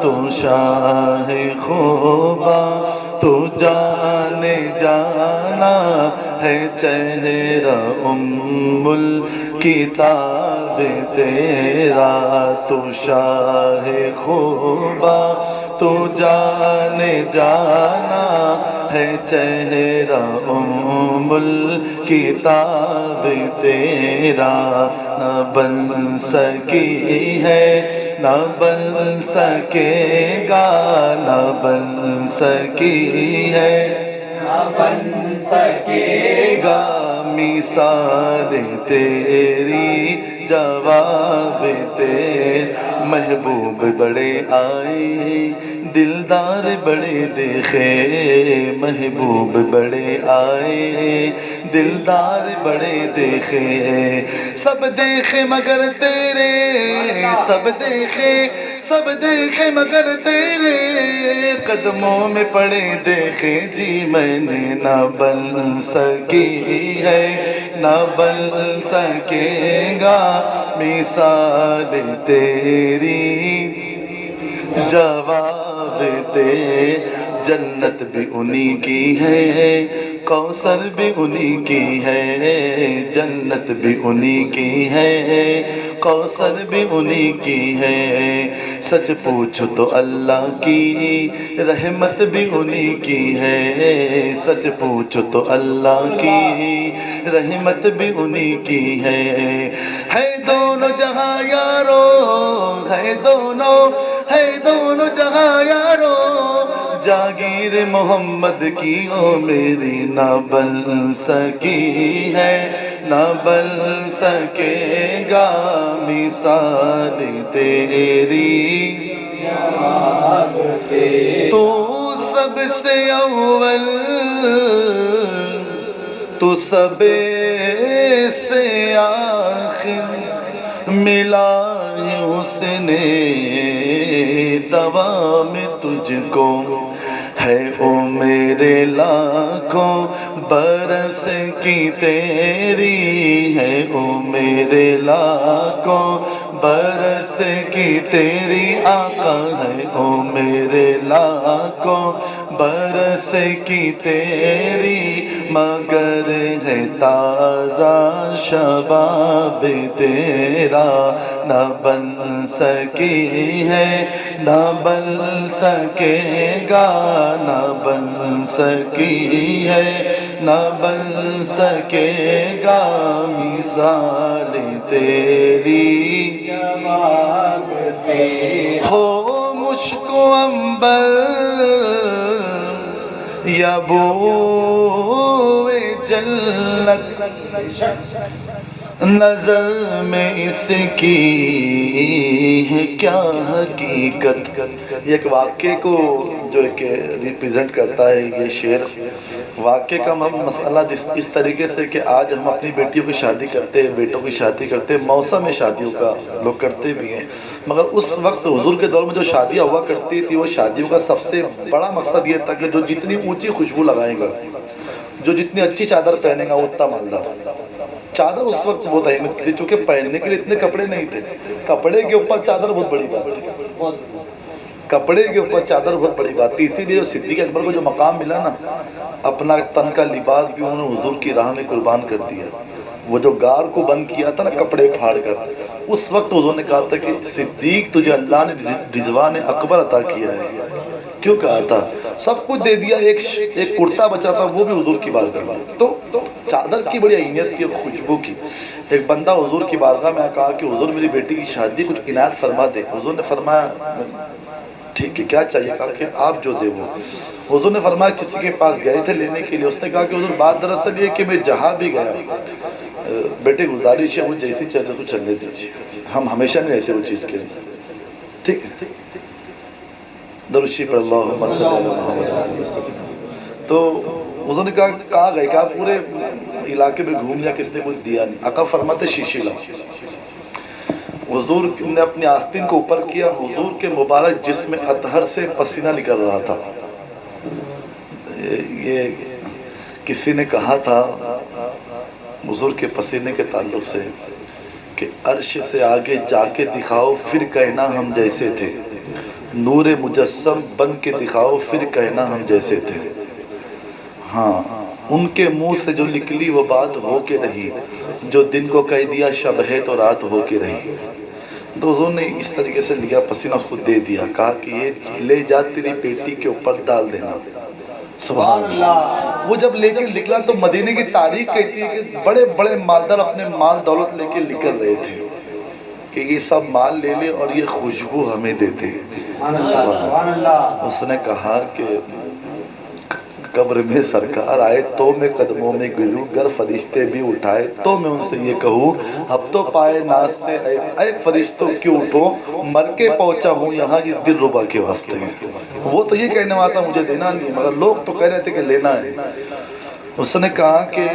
تو شاہ خوبا تو جانے جانا ہے چہرہ الکتاب تیرا تو شاہ خوبا تو جانے جانا ہے چہرہ الکتاب تیرا نہ بن سکی ہے نہ بن سکے گا نہ بن سکی ہے نہ بن سکے گا مثال تیری جواب تیرا محبوب بڑے آئے دلدار بڑے دیکھے محبوب بڑے آئے دلدار بڑے دیکھے سب دیکھے مگر تیرے سب دیکھے مگر تیرے قدموں میں پڑے دیکھے جی میں نے نہ بن سکی ہے نہ بن سکے گا مثال تیری جواب دے جنت بھی انہی کی ہے کوثر بھی انہی کی ہے جنت بھی انہی کی ہے کوثر بھی انہی کی ہے سچ پوچھو تو اللہ کی رحمت بھی انہی کی ہے سچ پوچھو تو اللہ کی رحمت بھی انہی کی ہے دونوں جہاں یارو ہے دونوں جہاں یارو جاگیر محمد کی او میری نہ بن سکی ہے نہ بن سکے گا مثال تیری تو سب سے اول تو سب سے آخر ملا ہے اس نے دوا میں تجھ کو ہے او میرے لاکھوں برس کی تیری ہے او میرے لاکھوں برس کی تیری آقا ہے او میرے لاکھوں برس کی تیری مگر ہے تازہ شباب تیرا نہ بن سکی ہے نہ بن سکے گا نہ بن سکی ہے نہ بن سکے گا مثال تیری ہو مشک و عنبر یا بوئے جنت نظر میں اس کی ہے کیا حقیقت یہ ایک واقعے کو جو کہ ریپریزنٹ کرتا ہے یہ شعر واقعے کا مسئلہ اس طریقے سے کہ آج ہم اپنی بیٹیوں کی شادی کرتے ہیں بیٹوں کی شادی کرتے ہیں موسم شادیوں کا لوگ کرتے بھی ہیں مگر اس وقت حضور کے دور میں جو شادیاں ہوا کرتی تھی وہ شادیوں کا سب سے بڑا مقصد یہ تھا کہ جو جتنی اونچی خوشبو لگائے گا جو جتنی اچھی چادر پہنے گا وہ اتنا مالدار چادر اس وقت بہت اہمیت تھی چونکہ پہننے کے لیے اتنے کپڑے نہیں تھے کپڑے کے اوپر چادر بہت بڑی بات تھی کپڑے کے اوپر چادر بہت بڑی بات تھی اسی لیے جو صدیق اکبر کو جو مقام ملا نا اپنا تن کا لباس بھی انہوں نے حضور کی راہ میں قربان کر دیا وہ جو غار کو بند کیا تھا نا کپڑے پھاڑ کر اس وقت حضور نے کہا تھا کہ صدیق تجھے اللہ نے رضوان اکبر عطا کیا ہے کیوں کہا تھا سب کچھ دے دیا ایک کرتا بچا تھا وہ بھی حضور کی بارگاہ میں تو چادر کی بڑی اہمیت تھی اور خوشبو کی ایک بندہ حضور کی بارگاہ میں کہا کہ حضور میری بیٹی کی شادی کچھ عنایت فرما دے حضور نے فرمایا ٹھیک ہے کیا چاہیے کہا کہ آپ جو دے وہ حضور نے فرمایا کسی کے پاس گئے تھے لینے کے لیے اس نے کہا کہ حضور بات دراصل یہ کہ میں جہاں بھی گیا بیٹے گزارش ہے وہ جیسی چل رہے تو چلنے دیجیے ہم ہمیشہ نہیں رہتے وہ چیز کے لیے ٹھیک ہے درود شریف اللہم صلی اللہ علیہ وسلم تو حضور نے کہا گئے کہا پورے علاقے میں گھوم لیا کس نے کچھ دیا نہیں آقا فرماتے شیشے لاؤ حضور نے اپنی آستین کو اوپر کیا حضور کے مبارک جسم اطہر سے پسینہ نکل رہا تھا یہ کسی نے کہا تھا حضور کے پسینے کے تعلق سے کہ عرش سے آگے جا کے دکھاؤ پھر کہنا ہم جیسے تھے نور مجسم بن کے دکھاؤ پھر کہنا ہم جیسے تھے. ہاں ان کے منہ سے جو نکلی وہ بات ہو کے رہی، جو دن کو کہہ دیا شب ہے تو رات ہو کے رہی. تو حضور نے اس طریقے سے لیا، پسینہ اس کو دے دیا، کہا کہ یہ لے جا تیری بیٹی کے اوپر ڈال دینا. سبحان اللہ. وہ جب لے کے نکلا تو مدینے کی تاریخ کہتی ہے کہ بڑے بڑے مالدار اپنے مال دولت لے کے نکل رہے تھے کہ یہ سب مال لے لے اور یہ خوشبو ہمیں دیتے. سبحان اللہ. اس نے کہا کہ قبر میں سرکار آئے تو میں قدموں میں گروں، گر فرشتے بھی اٹھائے تو میں ان سے یہ کہوں اب تو پائے ناز سے اے فرشتوں کیوں اٹھو، مر کے پہنچا ہوں یہاں یہ دل ربا کے واسطے. وہ تو یہ کہنے والا تھا مجھے دینا نہیں، مگر لوگ تو کہہ رہے تھے کہ لینا ہے. اس نے کہا کہ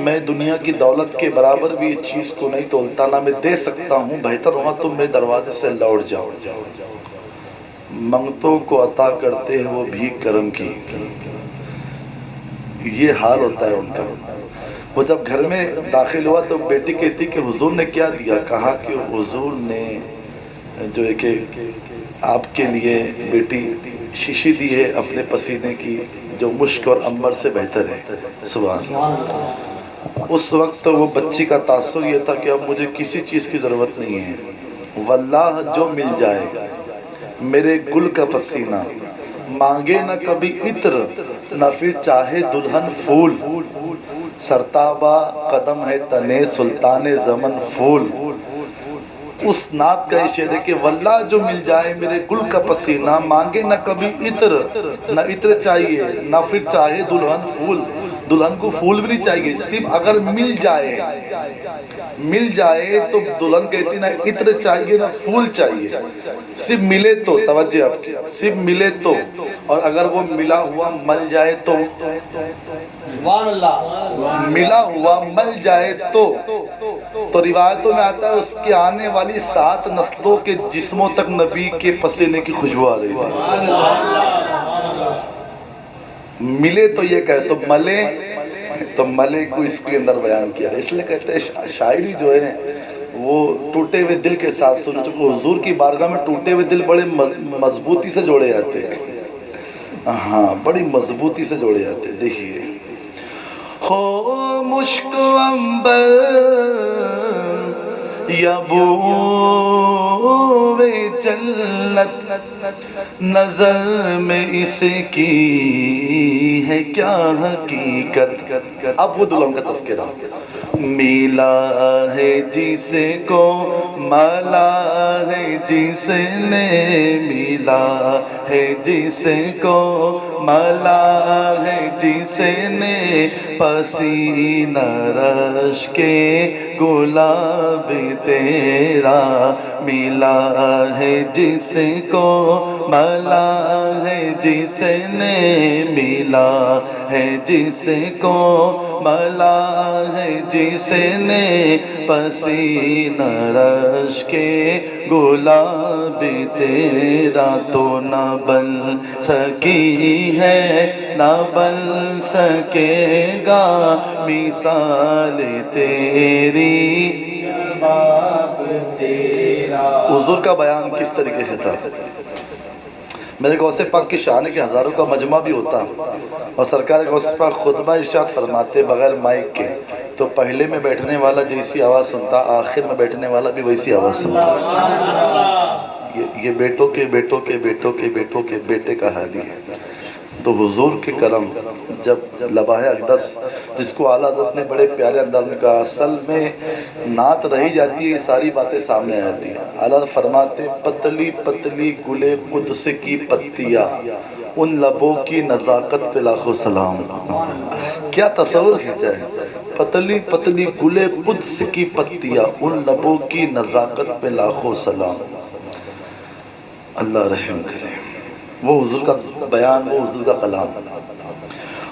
میں دنیا کی دولت کے برابر بھی اس چیز کو نہیں تولتا، نہ میں دے سکتا ہوں، بہتر ہوگا تم میرے دروازے سے لوٹ جاؤ. منگتوں کو عطا کرتے ہیں وہ بھی کرم کی. یہ حال ہوتا ہے ان کا. وہ جب گھر میں داخل ہوا تو بیٹی کہتی کہ حضور نے کیا دیا؟ کہا کہ حضور نے جو ہے کہ آپ کے لیے بیٹی شیشی دی ہے اپنے پسینے کی، جو مشک اور عنبر سے بہتر ہے. سبحان اللہ. اس وقت وہ بچی کا تاثر یہ تھا کہ اب مجھے کسی چیز کی ضرورت نہیں ہے، واللہ جو مل جائے میرے گل کا پسینہ، مانگے نہ کبھی عطر نہ پھر چاہے دلہن پھول، سرتابہ قدم ہے تنے سلطان زمن پھول. اس نعت کا یہ شعر ہے کہ واللہ جو مل جائے میرے گل کا پسینہ، مانگے نہ کبھی عطر، نہ عطر چاہیے نہ پھر چاہے دلہن پھول. دلہن کو پھول بھی نہیں چاہیے، صرف اگر مل جائے تو دلہن کہتی نہ عطر چاہیے نہ پھول چاہیے، صرف ملے تو. توجہ آپ کی، صرف ملے تو. اور اگر وہ ملا ہوا مل جائے تو، ملا ہوا مل جائے تو روایتوں میں آتا ہے اس کے آنے والی 7 نسلوں کے جسموں تک نبی کے پسینے کی خوشبو آ رہی ہے. ملے تو یہ کہے تو ملے کو اس کے اندر بیان کیا. اس لیے کہتے ہیں شاعری جو ہے وہ ٹوٹے ہوئے دل کے ساتھ سنو. چونکہ حضور کی بارگاہ میں ٹوٹے ہوئے دل بڑے مضبوطی سے جوڑے جاتے ہیں. ہاں بڑی مضبوطی سے جوڑے جاتے ہیں. دیکھیے ہو مشک و عنبر یا بوئے جنت، نظر میں اس کی ہے کیا حقیقت. اب وہ دلہن کا تذکرہ. میلا ہے جس کو ملا ہے جس نے، ملا ہے جس کو ملا ہے جس نے، پسینہ رش کے گلاب تیرا. ملا ہے جس کو ملا ہے جس نے، ملا ہے جس کو ملا ہے جس نے، پسینہ رش کے گلاب تیرا. تو نہ بن سکی ہے نہ بن سکے گا مثال تیری. حضور کا بیان کس طریقے سے تھا؟ میرے غوث پاک کی شان ہے کہ ہزاروں کا مجمع بھی ہوتا اور سرکار غوث پاک خطبہ ارشاد فرماتے بغیر مائک کے، تو پہلے میں بیٹھنے والا جیسی آواز سنتا، آخر میں بیٹھنے والا بھی ویسی آواز سنتا. یہ بیٹوں کے بیٹوں کے بیٹوں کے بیٹوں کے بیٹے کا حالی ہے. تو حضور کے کرم جب لباہ اقدس، جس کو اعلیٰ حضرت نے بڑے پیارے انداز میں کہا، اصل میں نعت رہی جاتی ہے، یہ ساری باتیں سامنے آتی ہیں. اعلیٰ فرماتے پتلی پتلی گلے قدس کی پتیاں، ان لبوں کی نزاکت پہ لاکھوں سلام. کیا تصور کھینچا ہے. پتلی پتلی گلے قدس کی پتیاں، ان لبوں کی نزاکت پہ لاکھوں سلام. اللہ رحم کرے. وہ حضور کا بیان، وہ حضور کا کلام.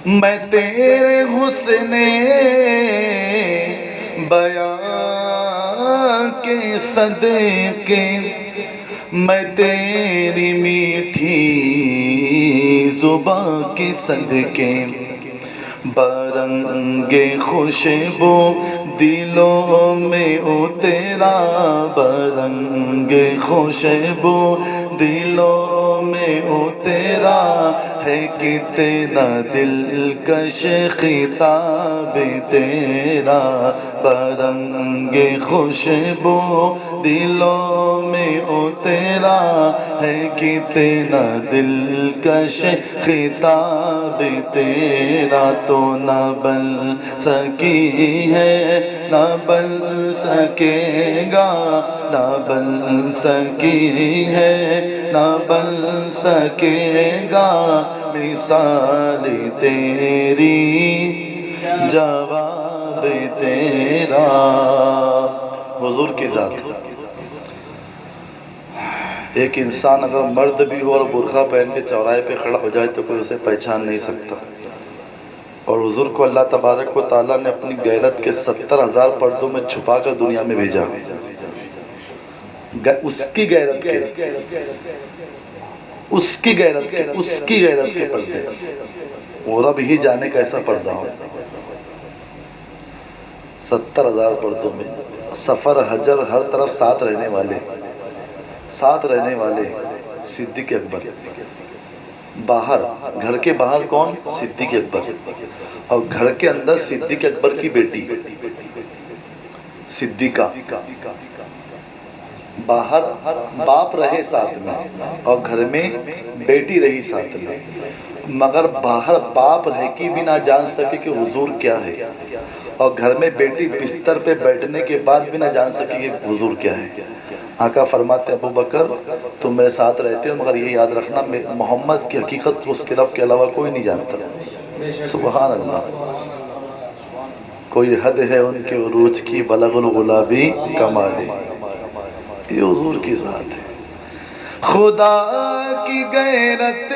میں تیرے حسن بیان کے صدقے، میں تیری میٹھی زبان کے صدقے، برنگ خوشبو دلوں میں او تیرا، برنگ خوشبو دلوں اترا ہے کتنا دلکش خطاب تیرا، برنگ خوشبو دلوں میں اترا ہے کتنا دلکش خطاب تیرا، تو نہ بن سکی ہے نہ بن سکے گا، نہ بن سکی ہے نہ بن سکے گا مثال تیری، جواب تیرا۔ حضور کی ذات، ایک انسان اگر مرد بھی ہو اور برقع پہن کے چوراہے پہ کھڑا ہو جائے تو کوئی اسے پہچان نہیں سکتا، اور حضور کو اللہ تبارک و تعالیٰ نے اپنی غیرت کے 70,000 پردوں میں چھپا کر دنیا میں بھیجا، اس کی غیرت کے پردے، اور اب ہی جانے کیسا پردہ ہو۔ 70,000 پردوں میں سفر حجر ہر طرف ساتھ رہنے والے صدیق اکبر، باہر گھر کے باہر کون؟ صدیق اکبر، اور گھر کے اندر صدیق اکبر کی بیٹی صدیقہ، باہر باپ رہے ساتھ میں اور گھر میں بیٹی رہی ساتھ میں، مگر باہر باپ رہ کے بھی نہ جان سکے کہ حضور کیا ہے، اور گھر میں بیٹی بستر پہ بیٹھنے کے بعد بھی نہ جان سکے کہ حضور کیا ہے۔ آقا فرماتے ابو بکر تم میرے ساتھ رہتے ہو، مگر یہ یاد رکھنا محمد کی حقیقت اس کے رب کے علاوہ کوئی نہیں جانتا۔ سبحان اللہ، کوئی حد ہے ان کے عروج کی، بلغ الغلابی کمالی، یہ حضور کی ذات ہے۔ خدا کی غیرت